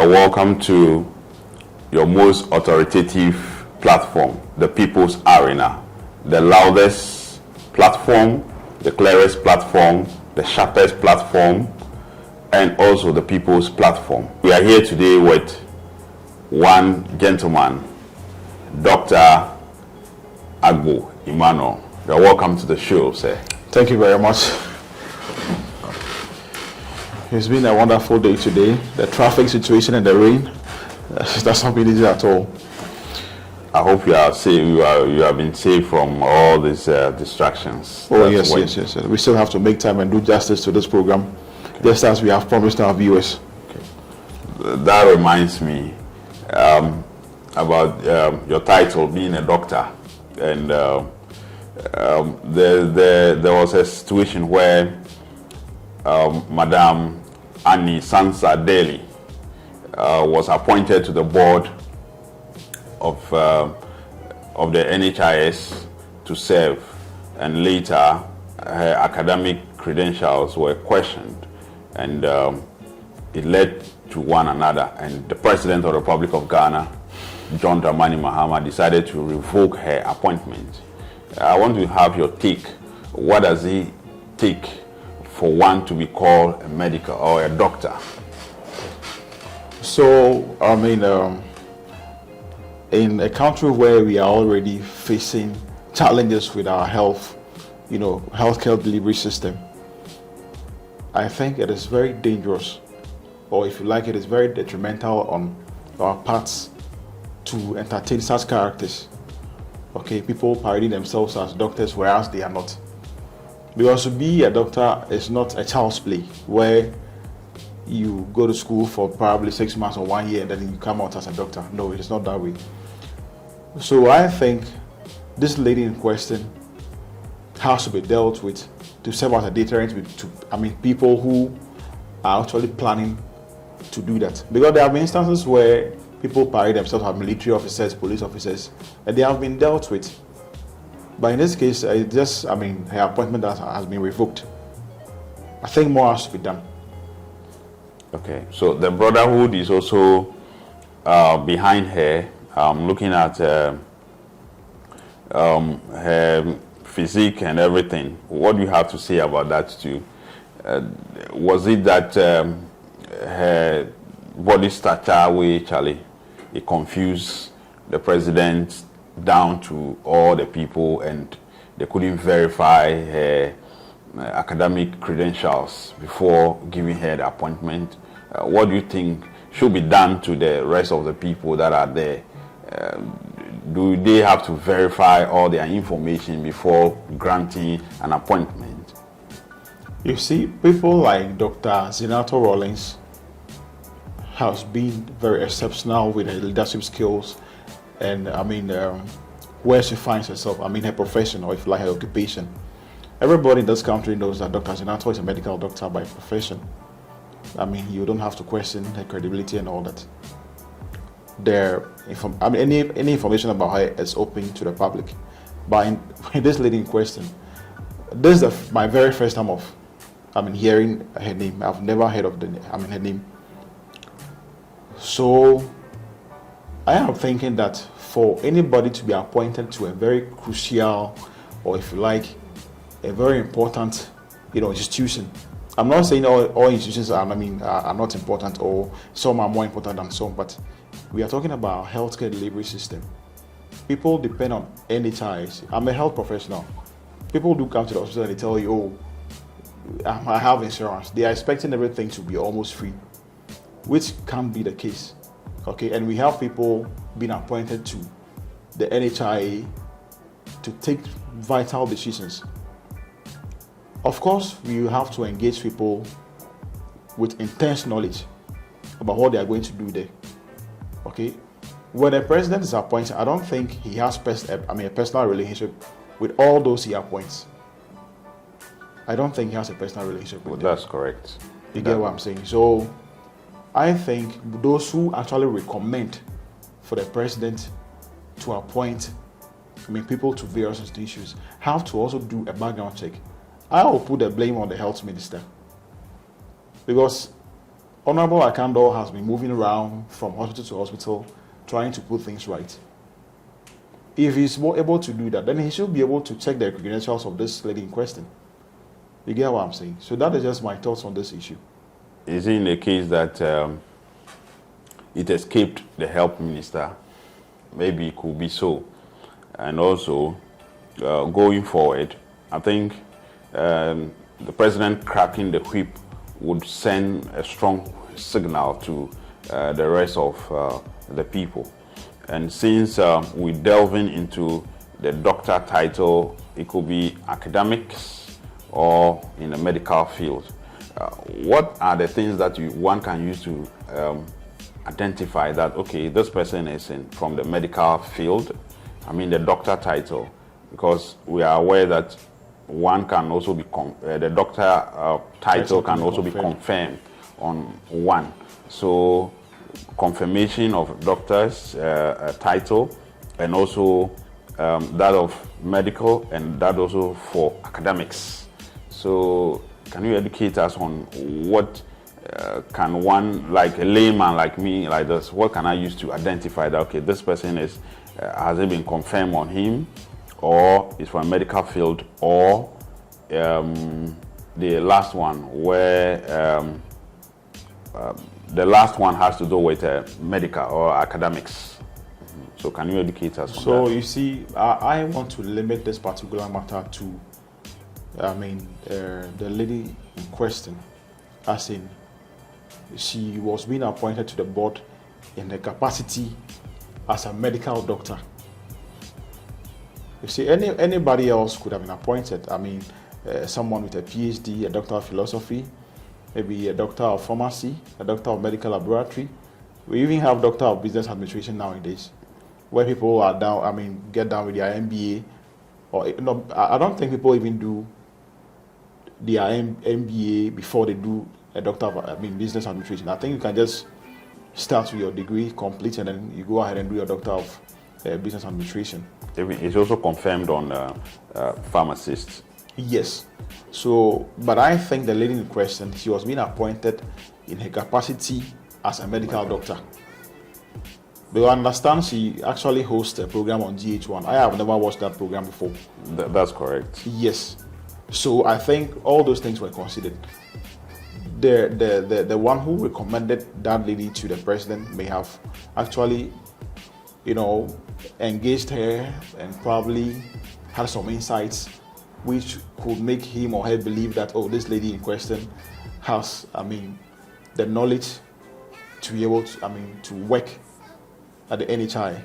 You're welcome to your most authoritative platform, the People's Arena, the loudest platform, the clearest platform, the sharpest platform, and also the People's Platform. We are here today with one gentleman, Dr. Agbo Emmanuel. You're welcome to the show, sir. Thank you very much. It's been a wonderful day today. The traffic situation and the rain, that's not been easy at all. I hope you are safe. You have been safe from all these distractions. Oh, yes. We still have to make time and do justice to this program, just as we have promised our viewers. Okay. That reminds me about your title, being a doctor. And there was a situation where Madam Annie Sansa Daly was appointed to the board of the NHIS to serve, and later her academic credentials were questioned, and it led to one another, and the President of the Republic of Ghana, John Dramani Mahama, decided to revoke her appointment. I want to have your take. What does it take for one to be called a medical or a doctor? So, I mean, in a country where we are already facing challenges with our healthcare delivery system, I think it is very dangerous, or if you like, it is very detrimental on our parts to entertain such characters. Okay, people parading themselves as doctors whereas they are not. Because to be a doctor is not a child's play where you go to school for probably 6 months or 1 year and then you come out as a doctor. No, it is not that way. So I think this lady in question has to be dealt with to serve as a deterrent to people who are actually planning to do that. Because there have been instances where people parade themselves as military officers, police officers, and they have been dealt with. But in this case, her appointment has been revoked. I think more has to be done. Okay, so the Brotherhood is also behind her, looking at her physique and everything. What do you have to say about that too? Was it that her body stature, Charlie, it confused the president down to all the people, and they couldn't verify her academic credentials before giving her the appointment? What do you think should be done to the rest of the people that are there? Do they have to verify all their information before granting an appointment? You see, people like Dr. Zinato Rawlings has been very exceptional with her leadership skills and where she finds herself, her profession, or if you like, her occupation. Everybody in this country knows that Dr. Zinato is a medical doctor by profession. You don't have to question her credibility and all that. Any information about her is open to the public. But in this lady in question, this is my very first time of hearing her name. I've never heard of her name. So I am thinking that for anybody to be appointed to a very crucial, or if you like, a very important, institution. I'm not saying all institutions are not important, or some are more important than some, but we are talking about healthcare delivery system. People depend on NHIS. I'm a health professional. People do come to the hospital and they tell you, I have insurance. They are expecting everything to be almost free, which can't be the case. Okay, and we have people being appointed to the NHIA to take vital decisions. Of course, we have to engage people with intense knowledge about what they are going to do there. Okay, when a president is appointed, I don't think he has a personal relationship with all those he appoints. I don't think he has a personal relationship with them. That's correct. You get what I'm saying? So I think those who actually recommend for the president to appoint people to various institutions have to also do a background check. I will put the blame on the health minister, because Honorable Akando has been moving around from hospital to hospital trying to put things right. If he's more able to do that, then he should be able to check the credentials of this lady in question. You get what I'm saying? So that is just my thoughts on this issue. Is it in the case that it escaped the health minister? Maybe it could be so. And also, going forward, I think the president cracking the whip would send a strong signal to the rest of the people. And since we're delving into the doctor title, it could be academics or in the medical field. What are the things that one can use to identify that, okay, this person is from the medical field, I mean the doctor title, because we are aware that one can also be, the doctor title can also be confirmed on one. So confirmation of doctor's title, and also that of medical, and that also for academics. So can you educate us on what can one, like a layman like me, like this, what can I use to identify that, okay, this person is, has it been confirmed on him, or is from a medical field, or the last one where the last one has to do with medical or academics. So can you educate us on that? So you see, I want to limit this particular matter to, the lady in question, as in, she was being appointed to the board in the capacity as a medical doctor. You see, anybody else could have been appointed. Someone with a PhD, a doctor of philosophy, maybe a doctor of pharmacy, a doctor of medical laboratory. We even have doctor of business administration nowadays, where people are down, get down with their MBA. Or I don't think people even do their MBA before they do a doctor of business administration. I think you can just start with your degree, complete, and then you go ahead and do your doctor of business administration. It's also confirmed on pharmacists. Yes. So, but I think the lady in question, she was being appointed in her capacity as a medical doctor. But you understand, she actually hosts a program on GH1. I have never watched that program before. That's correct. Yes. So I think all those things were considered. The one who recommended that lady to the president may have actually, engaged her and probably had some insights which could make him or her believe that, oh, this lady in question has, the knowledge to be able to, to work at the NHI.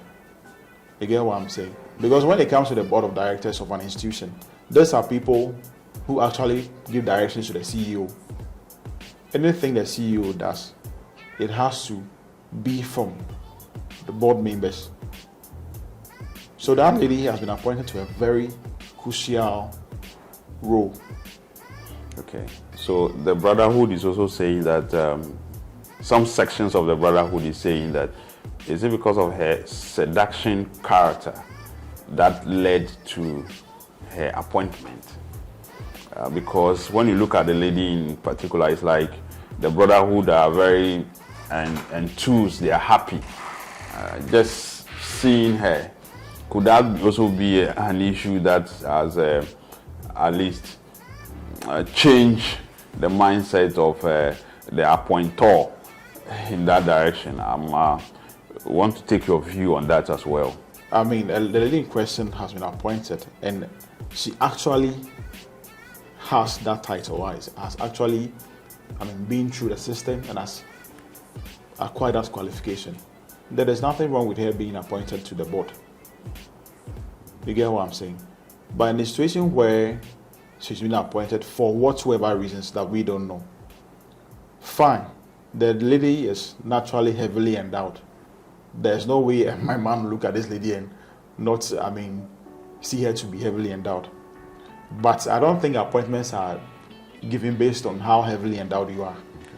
You get what I'm saying? Because when it comes to the board of directors of an institution, those are people who actually give directions to the CEO. Anything the CEO does, it has to be from the board members. So that lady has been appointed to a very crucial role. Okay. So the Brotherhood is also saying that some sections of the Brotherhood is saying that, is it because of her seduction character that led to her appointment? Because when you look at the lady in particular, it's like the Brotherhood are very enthused, they are happy. Just seeing her, could that also be an issue that has at least change the mindset of the appointor in that direction? I want to take your view on that as well. The lady in question has been appointed, and she actually has that title, has actually, been through the system and has acquired that qualification. There is nothing wrong with her being appointed to the board. You get what I'm saying? But in a situation where she's been appointed for whatsoever reasons that we don't know, fine. The lady is naturally heavily endowed. There's no way my man will look at this lady and not, see her to be heavily endowed. But I don't think appointments are given based on how heavily endowed you are. Okay.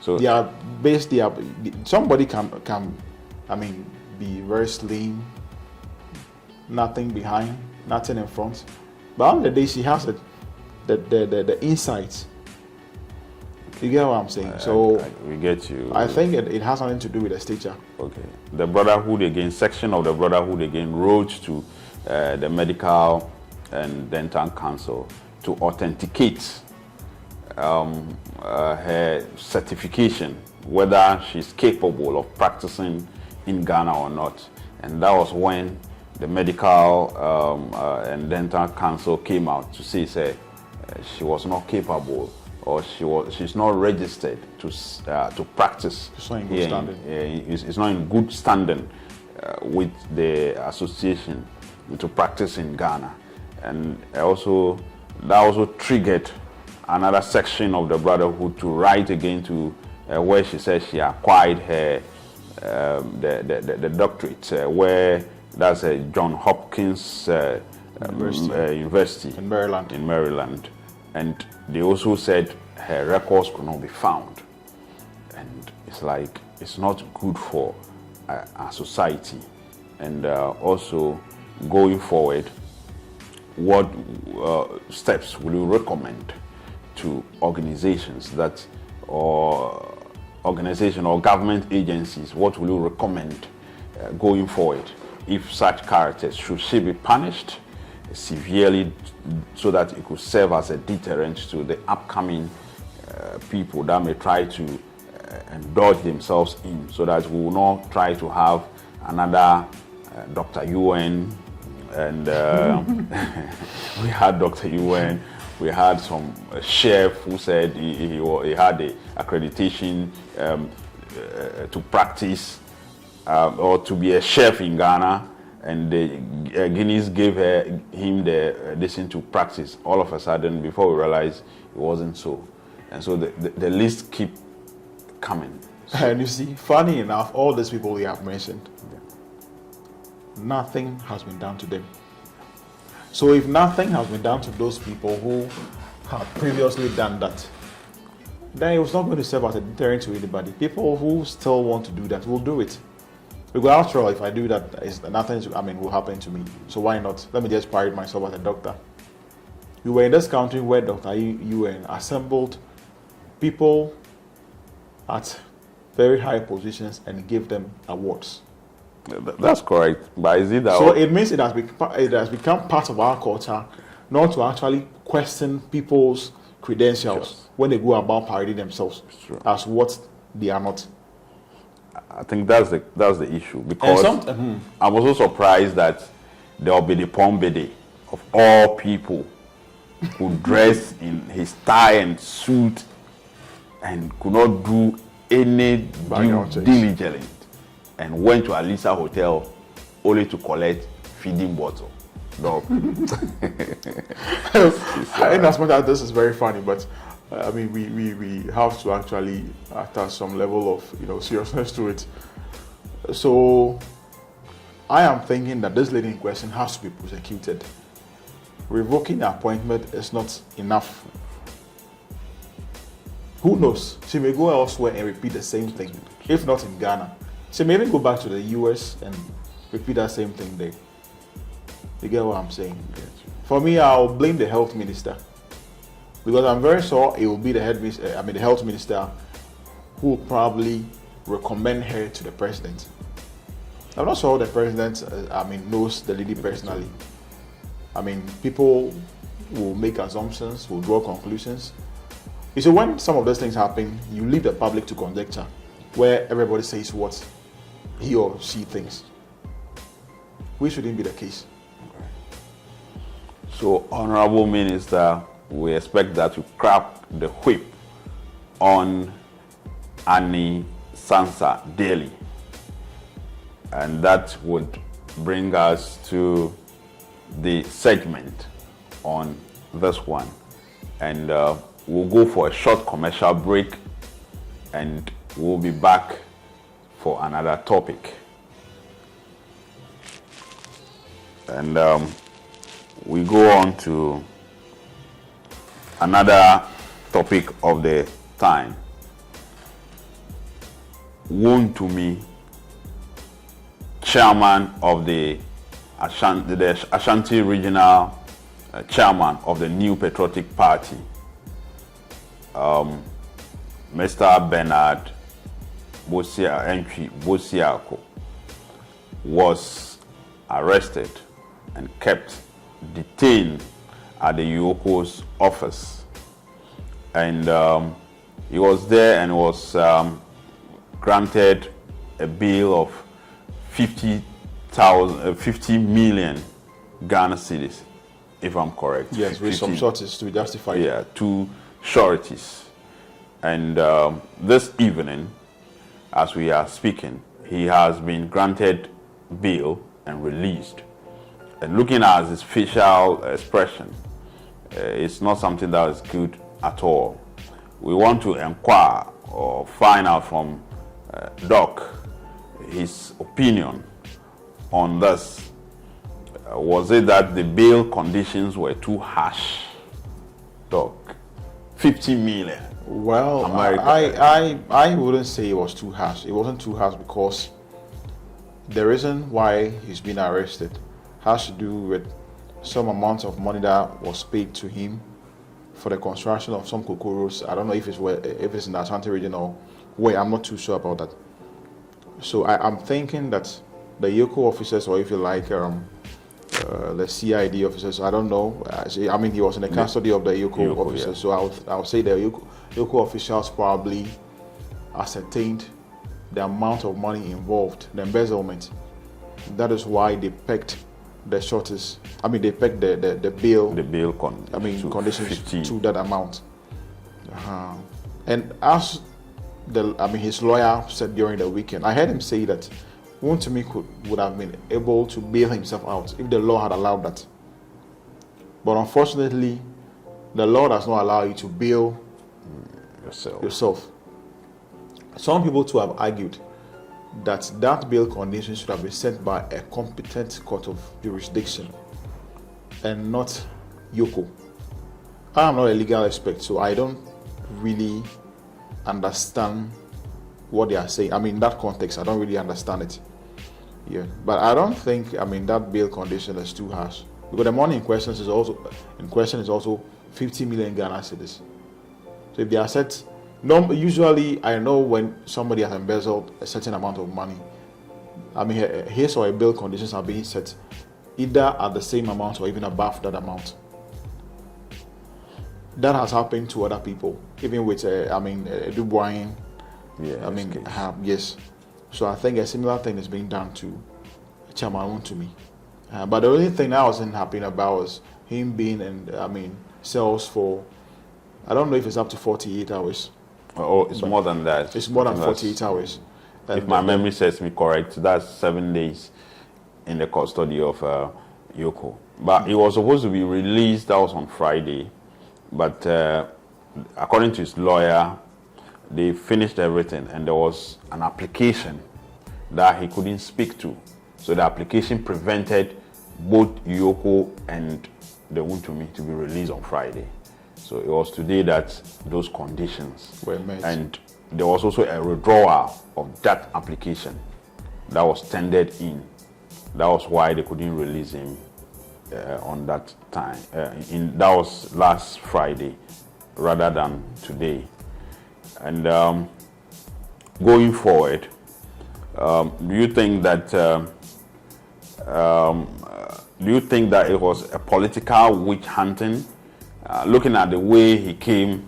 So they are based. Somebody can be very slim, nothing behind, nothing in front. But on the day she has the insights You get what I'm saying? We get you. I think it has something to do with the stature. Okay. The Brotherhood again, section of the Brotherhood again wrote to the Medical and Dental Council to authenticate her certification, whether she's capable of practicing in Ghana or not. And that was when the Medical and Dental Council came out to say she was not capable, or she's not registered to practice. It's not in good standing. It's not in good standing with the association to practice in Ghana. And that also triggered another section of the Brotherhood to write again to where she said she acquired her the doctorate, where that's John Hopkins University In Maryland. In Maryland, and they also said her records could not be found, and it's like it's not good for our society. And also going forward, what steps will you recommend to organizations or government agencies? What will you recommend going forward? If such characters, should she be punished severely so that it could serve as a deterrent to the upcoming people that may try to indulge themselves in, so that we will not try to have another Dr. UN, and we had Dr. UN, we had some chef who said he had the accreditation to practice or to be a chef in Ghana, and the Guineas gave him the listen to practice. All of a sudden, before we realized, it wasn't so. And so the list keep coming. And you see, funny enough, all these people we have mentioned, nothing has been done to them. So if nothing has been done to those people who have previously done that, then it was not going to serve as a deterrent to anybody. People who still want to do that will do it. Because after all, if I do that, nothing will happen to me. So why not? Let me just parade myself as a doctor. We were in this country where Dr. UN assembled people at very high positions and gave them awards. That's correct. But is it that? So it means it has become part of our culture not to actually question people's credentials when they go about parading themselves as what they are not. I think that's the issue, because I'm also surprised that there will be the Pombede of all people who dress in his tie and suit and could not do any due diligence and went to Alisa Hotel only to collect feeding bottle. No. In as much as this is very funny, but I mean, we have to actually attach some level of seriousness to it. So I am thinking that this lady in question has to be prosecuted. Revoking the appointment is not enough. Who knows? She may go elsewhere and repeat the same thing. If not in Ghana, she may even go back to the US and repeat that same thing there. You get what I'm saying? For me, I'll blame the health minister, because I'm very sure it will be the health minister who will probably recommend her to the president. I'm not sure the president, knows the lady personally. People will make assumptions, will draw conclusions. You see, when some of those things happen, you leave the public to conjecture, where everybody says what he or she thinks. Which shouldn't be the case. So, Honorable Minister, we expect that you crack the whip on Annie Sansa daily. And that would bring us to the segment on this one. And we'll go for a short commercial break, and we'll be back for another topic. And we go on to another topic of the time. Wontumi, chairman of the Ashanti Regional Chairman of the New Patriotic Party, Mr. Bernard Bosiako was arrested and kept detained at the Yoko's office. And he was there and was granted a bail of 50 million Ghana cedis, if I'm correct. Yes, with some sureties to be justified. Yeah, 2 sureties. And this evening, as we are speaking, he has been granted bail and released. And looking at his facial expression, it's not something that is good at all. We want to inquire or find out from Doc his opinion on this. Was it that the bail conditions were too harsh? Doc, 50 million. Well, I wouldn't say it was too harsh. It wasn't too harsh because the reason why he's been arrested has to do with some amount of money that was paid to him for the construction of some cocoa roads. I don't know if it's in the Ashanti region or where. I'm not too sure about that. So I'm thinking that the Yoko officers, or if you like, the CID officers, I don't know. I mean, he was in the custody of the Yoko officers, yeah. So I would say the Yoko officials probably ascertained the amount of money involved, the embezzlement. That is why they pegged the shortest. I mean, they pegged the bail. The bail conditions to that amount. And as his lawyer said during the weekend, I heard him say that Wontumi would have been able to bail himself out if the law had allowed that. But unfortunately, the law does not allow you to bail yourself. Some people too have argued that bail condition should have been set by a competent court of jurisdiction and not Yoko. I am not a legal expert, so I don't really understand what they are saying. I mean, in that context, I don't really understand it. Yeah, but I don't think, that bail condition is too harsh, because the money in question is also 50 million Ghana cedis. So if they are set, usually I know when somebody has embezzled a certain amount of money, his or her bail conditions are being set either at the same amount or even above that amount. That has happened to other people, even with Dubois. Yeah, yes. So I think a similar thing is being done to Chairman Wontumi. But the only thing I wasn't happy about was him being in cells for, I don't know if it's up to 48 hours. Oh, it's more than that. It's more than 48 hours. If my memory serves me correct, that's 7 days in the custody of Yoko. But he was supposed to be released, that was on Friday. But according to his lawyer, they finished everything and there was an application that he couldn't speak to. So the application prevented both Yoko and the Wontumi to be released on Friday. So it was today that those conditions were met. And there was also a withdrawal of that application that was tendered in. That was why they couldn't release him on that time. That was last Friday rather than today. And going forward, do you think that it was a political witch hunting? Looking at the way he came,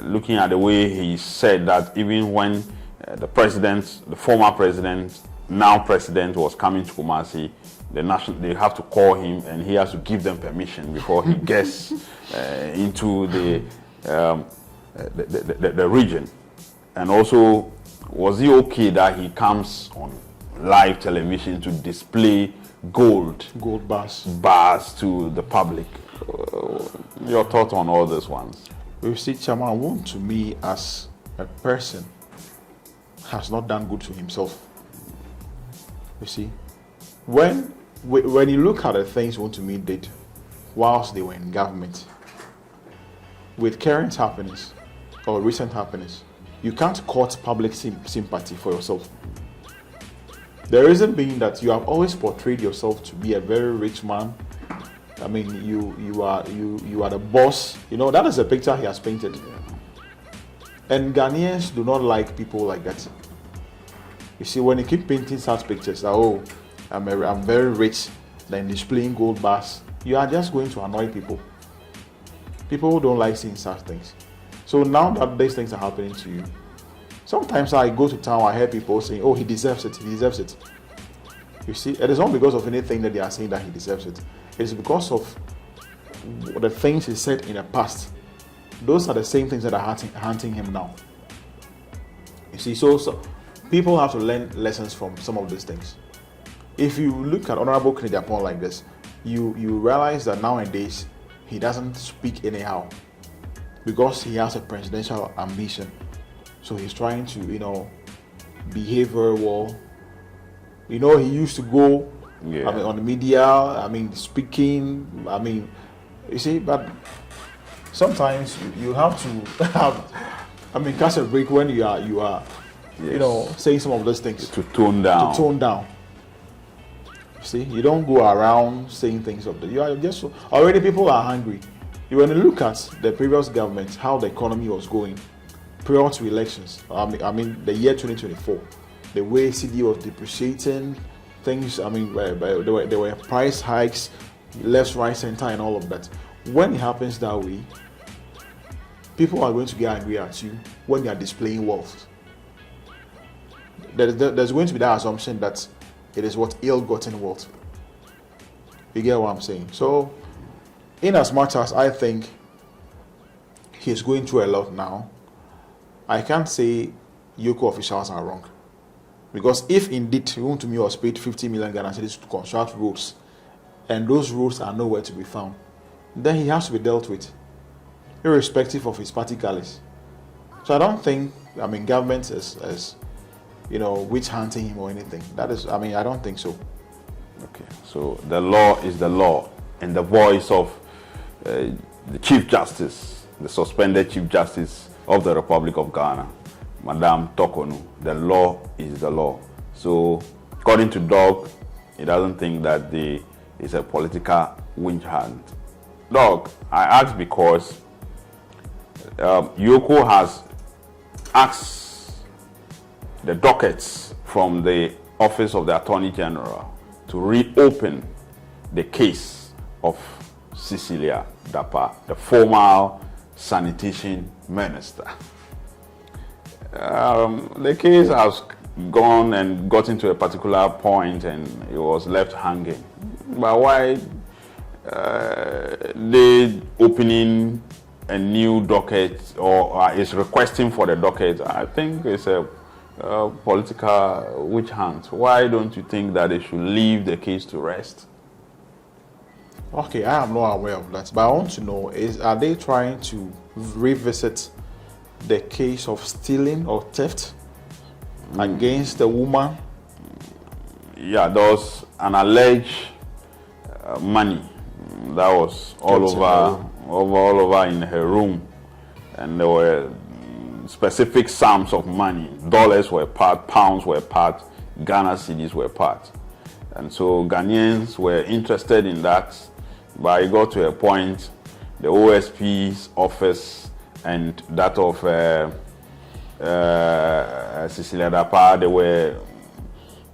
looking at the way he said that even when the former president, now president, was coming to Kumasi, they have to call him and he has to give them permission before he gets into the region. And also, was it okay that he comes on live television to display gold bars to the public? Your thoughts on all these ones? You see, Chairman Wontumi as a person has not done good to himself. You see, when you look at the things Wontumi did whilst they were in government, with current happenings or recent happenings, you can't court public sympathy for yourself. The reason being that you have always portrayed yourself to be a very rich man. You are the boss. That is the picture he has painted. And Ghanaians do not like people like that. You see, when you keep painting such pictures, that, oh, I'm very rich, then displaying gold bars, you are just going to annoy people. People don't like seeing such things. So now that these things are happening to you, sometimes I go to town, I hear people saying, oh, he deserves it, he deserves it. You see, it is not because of anything that they are saying that he deserves it. It's because of the things he said in the past. Those are the same things that are hunting him now. You see, so people have to learn lessons from some of these things. If you look at Honorable Kennedy Japan like this, you realize that nowadays he doesn't speak anyhow because he has a presidential ambition. So he's trying to, behave very well. He used to go, on the media, speaking, you see, but sometimes you have to have, catch a break when you are, saying some of those things. To tone down. See, you don't go around saying things of that. You are just already people are hungry. When you look at the previous government, how the economy was going prior to elections, the year 2024, the way CD was depreciating, things, there were price hikes, left, right, center, and all of that. When it happens that way, people are going to get angry at you when you are displaying wealth. There's going to be that assumption that it is what ill-gotten wealth. You get what I'm saying? So, in as much as I think he's going through a lot now, I can't say Yoko officials are wrong. Because if indeed Wontumi was paid 50 million Ghana cedis to construct roads, and those roads are nowhere to be found, then he has to be dealt with, irrespective of his party colors. So I don't think, government is witch hunting him or anything. That is, I don't think so. Okay, so the law is the law, and the voice of the Chief Justice, the suspended Chief Justice of the Republic of Ghana, Madame Tokonu, the law is the law. So, according to Doug, he doesn't think that it's a political witch hunt. Doug, I ask because Yoko has asked the dockets from the Office of the Attorney General to reopen the case of Cecilia Dapa, the former sanitation minister. The case has gone and gotten to a particular point and it was left hanging. But why they opening a new docket or is requesting for the docket? I think it's a political witch hunt. Why don't you think that they should leave the case to rest? Okay, I am not aware of that, but I want to know, are they trying to revisit the case of stealing or theft against the woman? Yeah, there was an alleged money that was all over in her room, and there were specific sums of money. Dollars were part, pounds were part, Ghana cedis were part, and so Ghanaians were interested in that. But it got to a point, the OSP's office and that of Cecilia Dapa, they were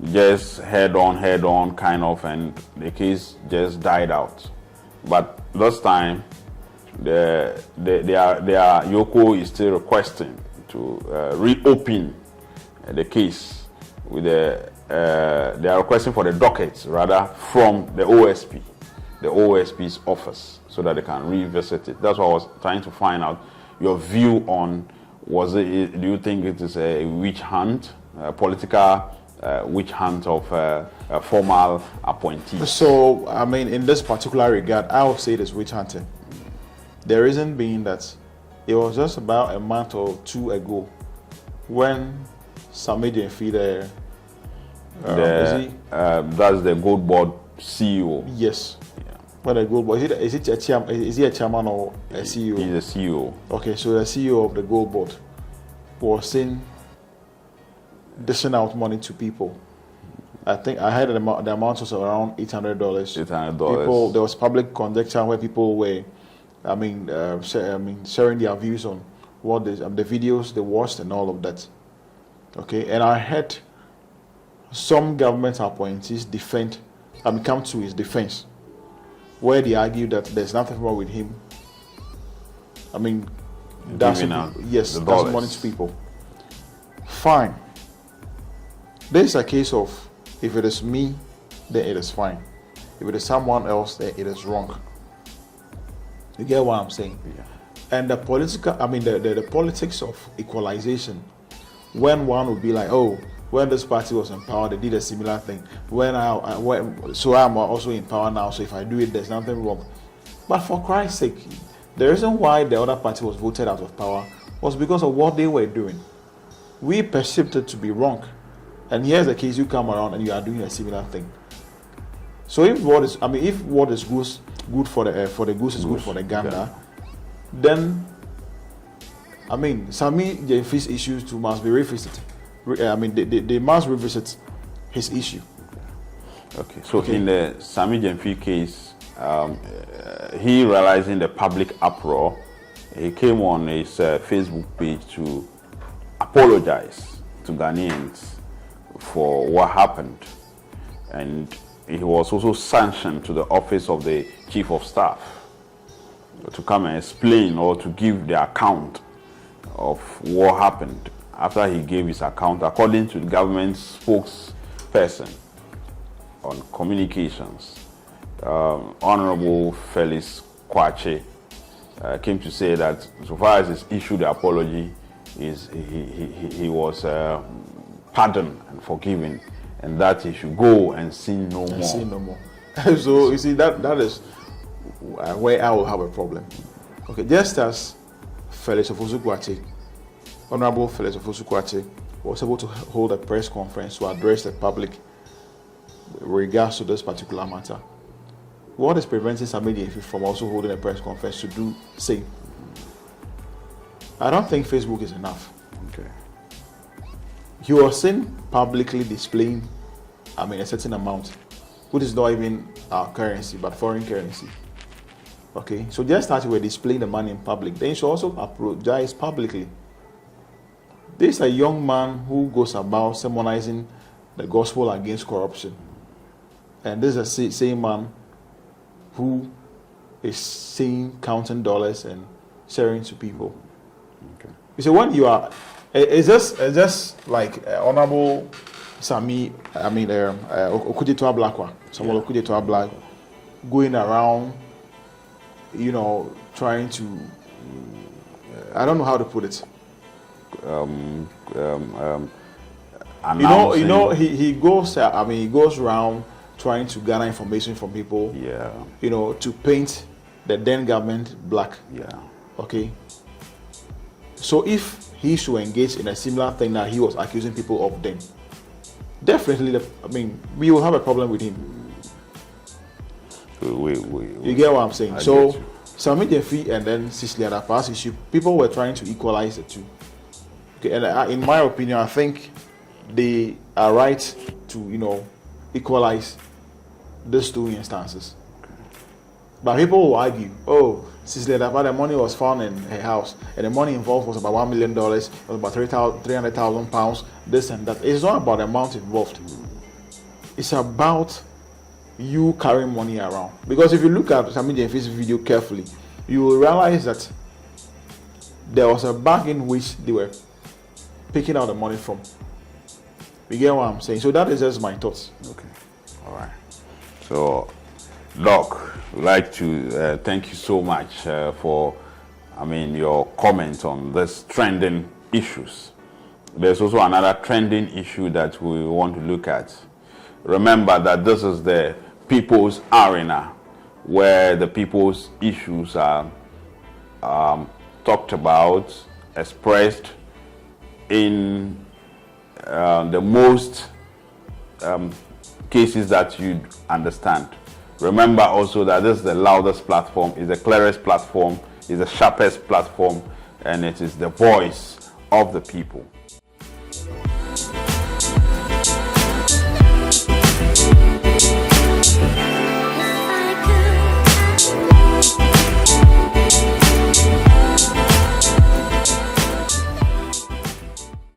just head on kind of, and the case just died out. But this time, Yoko is still requesting to reopen the case with they are requesting for the dockets rather from the OSP's office, so that they can revisit it. That's what I was trying to find out your view on. Do you think it is a witch hunt, a political witch hunt of a formal appointee? So, in this particular regard, I would say it is witch hunting. The reason being that it was just about a month or two ago when Samedi Fide, that's the Gold Board CEO. Yes. What a Gold Board. Is he a chairman or a CEO? He's a CEO. Okay, so the CEO of the Gold Board was dishing out money to people. I think I heard the amount was around $800. $800. There was public conjecture where people were, sharing their views on what the videos they watched and all of that. Okay, and I heard some government appointees come to his defense, where they argue that there's nothing wrong with him. I mean, that's money to people. Fine. There's a case of, if it is me, then it is fine. If it is someone else, then it is wrong. You get what I'm saying? Yeah. And the politics of equalization, when one would be like, oh, when this party was in power, they did a similar thing. So I'm also in power now, so if I do it, there's nothing wrong. But for Christ's sake, the reason why the other party was voted out of power was because of what they were doing. We perceived it to be wrong. And here's the case, you come around and you are doing a similar thing. So if what is good for the goose is good for the gander, then Sammy Jeffrey's issues too must be revisited. They must revisit his issue. Okay. So in the Sammy Jeffrey case, he realizing the public uproar, he came on his Facebook page to apologize to Ghanaians for what happened, and he was also sanctioned to the office of the Chief of Staff to come and explain or to give the account of what happened. After he gave his account, according to the government spokesperson on communications, Honorable Felix Kwache came to say that so far as he's issued the apology, he was pardoned and forgiven, and that he should go and sin no more. So you see, that is where I will have a problem. Okay, just as Felix Ofosu-Kwakye, Honorable Felix Ofosu-Kwakye, was able to hold a press conference to address the public with regards to this particular matter, what is preventing somebody from also holding a press conference to do same? I don't think Facebook is enough. Okay. He was seen publicly displaying, a certain amount, which is not even our currency, but foreign currency. Okay, so just as you were displaying the money in public, then you should also apologize publicly. This is a young man who goes about sermonizing the gospel against corruption. And this is a same man who is seen counting dollars and sharing to people. Okay. You see, when you are, it's just like Honorable Sami, Okudzeto Ablakwa, Samuel Okudzeto Ablakwa, going around, trying to, I don't know how to put it. He goes around trying to gather information from people. Yeah. To paint the then government black. Yeah. Okay. So if he should engage in a similar thing that he was accusing people of then, definitely, we will have a problem with him. You get what I'm saying? So, Sammy Jeffrey and then Cicely Adapa's issue, people were trying to equalize the two. Okay, and in my opinion, I think they are right to, equalize these two instances. But people will argue, Cicely Adapa, the money was found in her house, and the money involved was about $1 million, was about £300,000, this and that. It's not about the amount involved. It's about you carrying money around. Because if you look at Sammy Jeffrey's video carefully, you will realize that there was a bag in which they were picking out the money from. You get what I'm saying? So that is just my thoughts. Okay. All right. So, Doc, we'd like to thank you so much for, your comment on this trending issues. There's also another trending issue that we want to look at. Remember that this is the people's arena, where the people's issues are talked about, expressed in the most cases that you understand. Remember also that this is the loudest platform, is the clearest platform, is the sharpest platform, and it is the voice of the people.